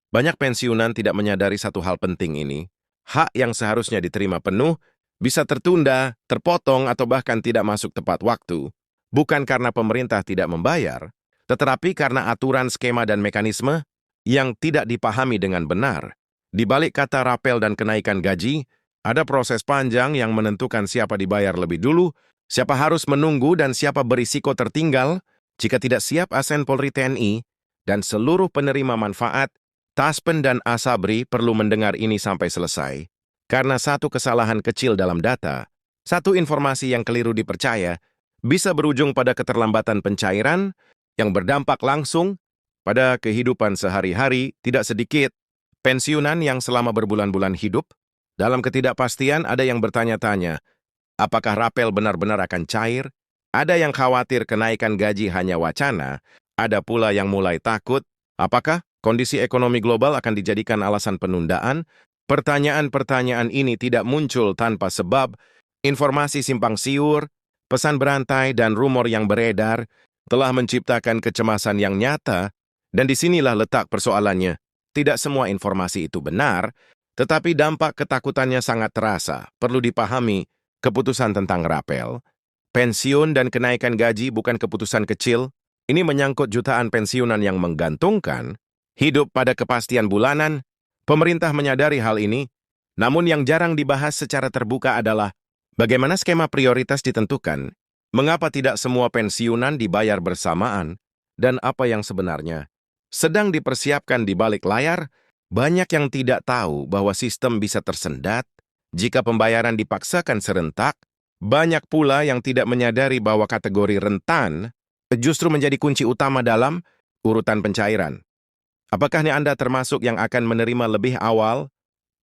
Banyak pensiunan tidak menyadari satu hal penting ini. Hak yang seharusnya diterima penuh bisa tertunda, terpotong, atau bahkan tidak masuk tepat waktu. Bukan karena pemerintah tidak membayar, tetapi karena aturan, skema, dan mekanisme yang tidak dipahami dengan benar. Di balik kata rapel dan kenaikan gaji, ada proses panjang yang menentukan siapa dibayar lebih dulu, siapa harus menunggu, dan siapa berisiko tertinggal jika tidak siap. ASN Polri, TNI, dan seluruh penerima manfaat, Taspen dan Asabri perlu mendengar ini sampai selesai. Karena satu kesalahan kecil dalam data, satu informasi yang keliru dipercaya, bisa berujung pada keterlambatan pencairan yang berdampak langsung pada kehidupan sehari-hari. Tidak sedikit pensiunan yang selama berbulan-bulan hidup dalam ketidakpastian. Ada yang bertanya-tanya, apakah rapel benar-benar akan cair? Ada yang khawatir kenaikan gaji hanya wacana. Ada pula yang mulai takut, apakah kondisi ekonomi global akan dijadikan alasan penundaan? Pertanyaan-pertanyaan ini tidak muncul tanpa sebab. Informasi simpang siur, pesan berantai, dan rumor yang beredar telah menciptakan kecemasan yang nyata, dan disinilah letak persoalannya. Tidak semua informasi itu benar, tetapi dampak ketakutannya sangat terasa. Perlu dipahami, keputusan tentang rapel, pensiun, dan kenaikan gaji bukan keputusan kecil. Ini menyangkut jutaan pensiunan yang menggantungkan hidup pada kepastian bulanan. Pemerintah menyadari hal ini, namun yang jarang dibahas secara terbuka adalah bagaimana skema prioritas ditentukan, mengapa tidak semua pensiunan dibayar bersamaan, dan apa yang sebenarnya sedang dipersiapkan di balik layar. Banyak yang tidak tahu bahwa sistem bisa tersendat jika pembayaran dipaksakan serentak. Banyak pula yang tidak menyadari bahwa kategori rentan justru menjadi kunci utama dalam urutan pencairan. Apakah Anda termasuk yang akan menerima lebih awal,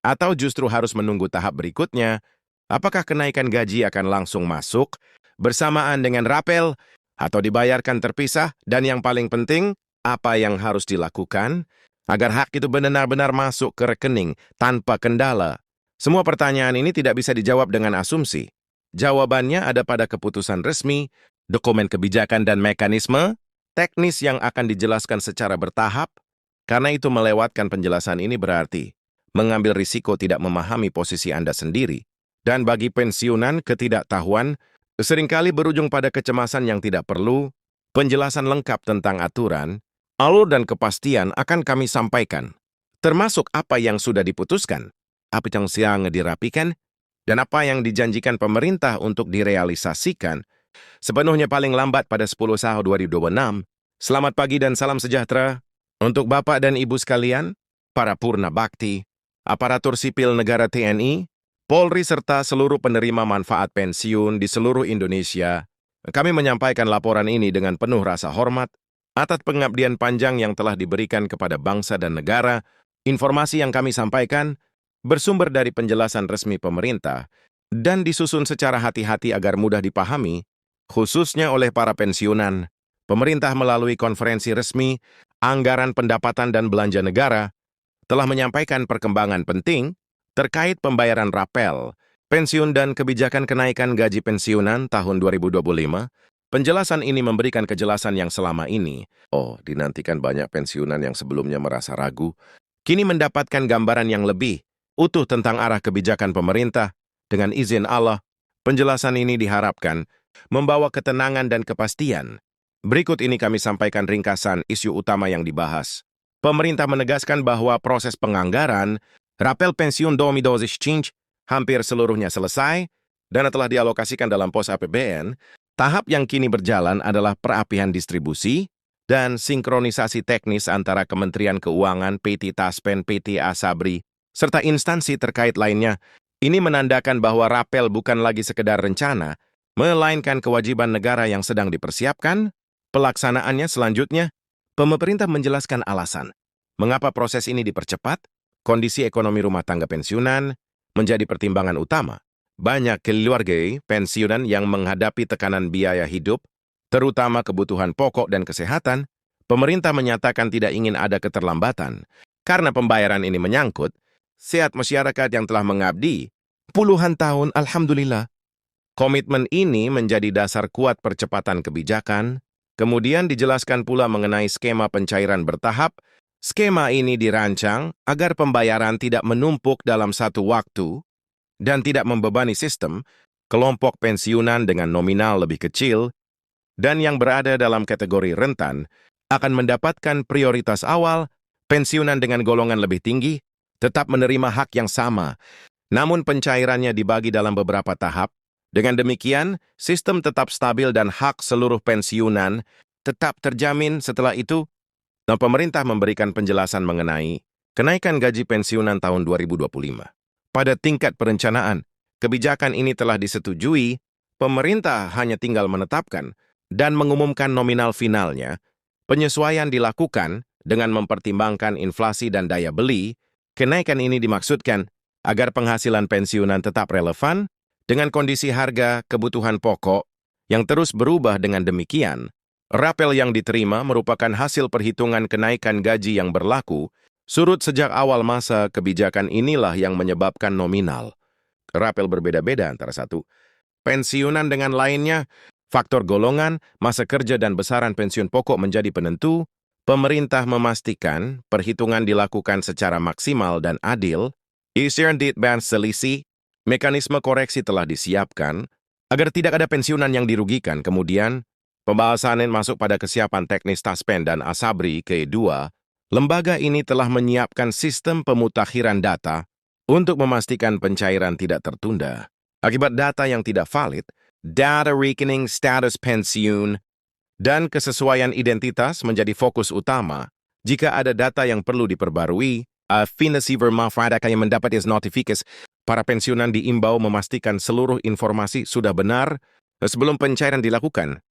atau justru harus menunggu tahap berikutnya? Apakah kenaikan gaji akan langsung masuk bersamaan dengan rapel, atau dibayarkan terpisah? Dan yang paling penting, apa yang harus dilakukan agar hak itu benar-benar masuk ke rekening tanpa kendala? Semua pertanyaan ini tidak bisa dijawab dengan asumsi. Jawabannya ada pada keputusan resmi, dokumen kebijakan, dan mekanisme teknis yang akan dijelaskan secara bertahap. Karena itu melewatkan penjelasan ini berarti mengambil risiko tidak memahami posisi Anda sendiri. Dan bagi pensiunan, ketidaktahuan seringkali berujung pada kecemasan yang tidak perlu. Penjelasan lengkap tentang aturan, alur, dan kepastian akan kami sampaikan, termasuk apa yang sudah diputuskan, apa yang sedang dirapikan, dan apa yang dijanjikan pemerintah untuk direalisasikan sepenuhnya paling lambat pada 10 Sahu 2026. Selamat pagi dan salam sejahtera untuk Bapak dan Ibu sekalian, para purna bakti, aparatur sipil negara TNI, Polri, serta seluruh penerima manfaat pensiun di seluruh Indonesia. Kami menyampaikan laporan ini dengan penuh rasa hormat atas pengabdian panjang yang telah diberikan kepada bangsa dan negara. Informasi yang kami sampaikan bersumber dari penjelasan resmi pemerintah dan disusun secara hati-hati agar mudah dipahami, khususnya oleh para pensiunan. Pemerintah melalui konferensi resmi, anggaran pendapatan dan belanja negara, telah menyampaikan perkembangan penting terkait pembayaran rapel, pensiun, dan kebijakan kenaikan gaji pensiunan tahun 2025. Penjelasan ini memberikan kejelasan yang selama ini, dinantikan banyak pensiunan yang sebelumnya merasa ragu, kini mendapatkan gambaran yang lebih utuh tentang arah kebijakan pemerintah. Dengan izin Allah, penjelasan ini diharapkan membawa ketenangan dan kepastian. Berikut ini kami sampaikan ringkasan isu utama yang dibahas. Pemerintah menegaskan bahwa proses penganggaran rapel pensiun 2025 hampir seluruhnya selesai dan telah dialokasikan dalam pos APBN. Tahap yang kini berjalan adalah perapihan distribusi dan sinkronisasi teknis antara Kementerian Keuangan, PT Taspen, PT Asabri, serta instansi terkait lainnya. Ini menandakan bahwa rapel bukan lagi sekedar rencana, melainkan kewajiban negara yang sedang dipersiapkan. Pelaksanaannya selanjutnya, pemerintah menjelaskan alasan mengapa proses ini dipercepat. Kondisi ekonomi rumah tangga pensiunan menjadi pertimbangan utama. Banyak keluarga pensiunan yang menghadapi tekanan biaya hidup, terutama kebutuhan pokok dan kesehatan. Pemerintah menyatakan tidak ingin ada keterlambatan, karena pembayaran ini menyangkut sehat masyarakat yang telah mengabdi puluhan tahun. Alhamdulillah. Komitmen ini menjadi dasar kuat percepatan kebijakan. Kemudian dijelaskan pula mengenai skema pencairan bertahap Skema ini dirancang agar pembayaran tidak menumpuk dalam satu waktu dan tidak membebani sistem. Kelompok pensiunan dengan nominal lebih kecil dan yang berada dalam kategori rentan akan mendapatkan prioritas awal. Pensiunan dengan golongan lebih tinggi tetap menerima hak yang sama, namun pencairannya dibagi dalam beberapa tahap. Dengan demikian, sistem tetap stabil dan hak seluruh pensiunan tetap terjamin. Setelah itu, pemerintah memberikan penjelasan mengenai kenaikan gaji pensiunan tahun 2025. Pada tingkat perencanaan, kebijakan ini telah disetujui. Pemerintah hanya tinggal menetapkan dan mengumumkan nominal finalnya. Penyesuaian dilakukan dengan mempertimbangkan inflasi dan daya beli. Kenaikan ini dimaksudkan agar penghasilan pensiunan tetap relevan dengan kondisi harga kebutuhan pokok yang terus berubah. Dengan demikian, rapel yang diterima merupakan hasil perhitungan kenaikan gaji yang berlaku surut sejak awal masa kebijakan. Inilah yang menyebabkan nominal rapel berbeda-beda antara satu pensiunan dengan lainnya. Faktor golongan, masa kerja, dan besaran pensiun pokok menjadi penentu. Pemerintah memastikan perhitungan dilakukan secara maksimal dan adil. Selisih, mekanisme koreksi telah disiapkan agar tidak ada pensiunan yang dirugikan. Kemudian, pembahasan masuk pada kesiapan teknis Taspen dan Asabri kedua. Lembaga ini telah menyiapkan sistem pemutakhiran data untuk memastikan pencairan tidak tertunda akibat data yang tidak valid. Data rekening status pensiun dan kesesuaian identitas menjadi fokus utama. Jika ada data yang perlu diperbarui, yang mendapat notifikasi, para pensiunan diimbau memastikan seluruh informasi sudah benar sebelum pencairan dilakukan.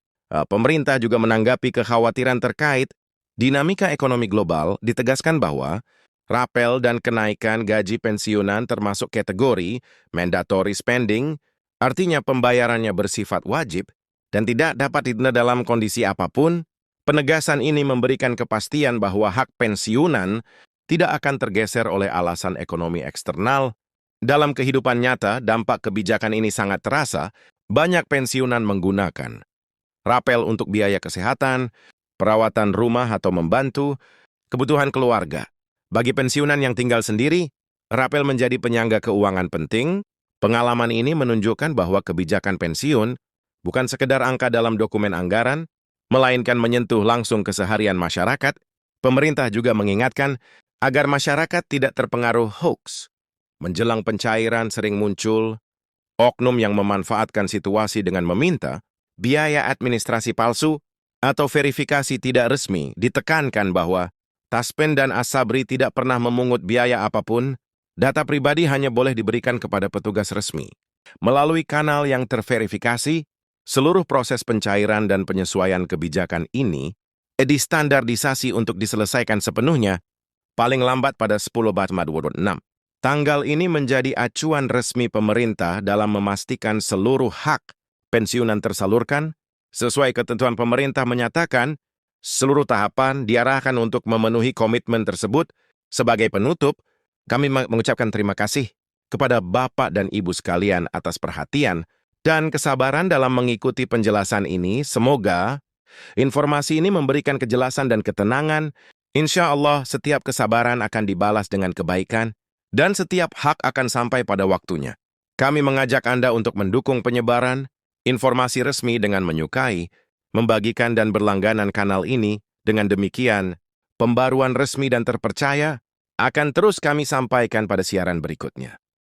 Pemerintah juga menanggapi kekhawatiran terkait dinamika ekonomi global. Ditegaskan bahwa rapel dan kenaikan gaji pensiunan termasuk kategori mandatory spending, artinya pembayarannya bersifat wajib dan tidak dapat ditunda dalam kondisi apapun. Penegasan ini memberikan kepastian bahwa hak pensiunan tidak akan tergeser oleh alasan ekonomi eksternal. Dalam kehidupan nyata, dampak kebijakan ini sangat terasa. Banyak pensiunan menggunakan rapel untuk biaya kesehatan, perawatan rumah atau membantu kebutuhan keluarga. Bagi pensiunan yang tinggal sendiri, rapel menjadi penyangga keuangan penting. Pengalaman ini menunjukkan bahwa kebijakan pensiun bukan sekedar angka dalam dokumen anggaran, melainkan menyentuh langsung keseharian masyarakat. Pemerintah juga mengingatkan agar masyarakat tidak terpengaruh hoax. Menjelang pencairan sering muncul oknum yang memanfaatkan situasi dengan meminta biaya administrasi palsu atau verifikasi tidak resmi. Ditekankan bahwa Taspen dan Asabri tidak pernah memungut biaya apapun. Data pribadi hanya boleh diberikan kepada petugas resmi. Melalui kanal yang terverifikasi, seluruh proses pencairan dan penyesuaian kebijakan ini distandardisasi untuk diselesaikan sepenuhnya, paling lambat pada 10 Maret 2026. Tanggal ini menjadi acuan resmi pemerintah dalam memastikan seluruh hak pensiunan tersalurkan. Sesuai ketentuan pemerintah menyatakan, seluruh tahapan diarahkan untuk memenuhi komitmen tersebut. Sebagai penutup, kami mengucapkan terima kasih kepada Bapak dan Ibu sekalian atas perhatian dan kesabaran dalam mengikuti penjelasan ini. Semoga informasi ini memberikan kejelasan dan ketenangan. Insya Allah, setiap kesabaran akan dibalas dengan kebaikan dan setiap hak akan sampai pada waktunya. Kami mengajak Anda untuk mendukung penyebaran informasi resmi dengan menyukai, membagikan dan berlangganan kanal ini. Dengan demikian, pembaruan resmi dan terpercaya akan terus kami sampaikan pada siaran berikutnya.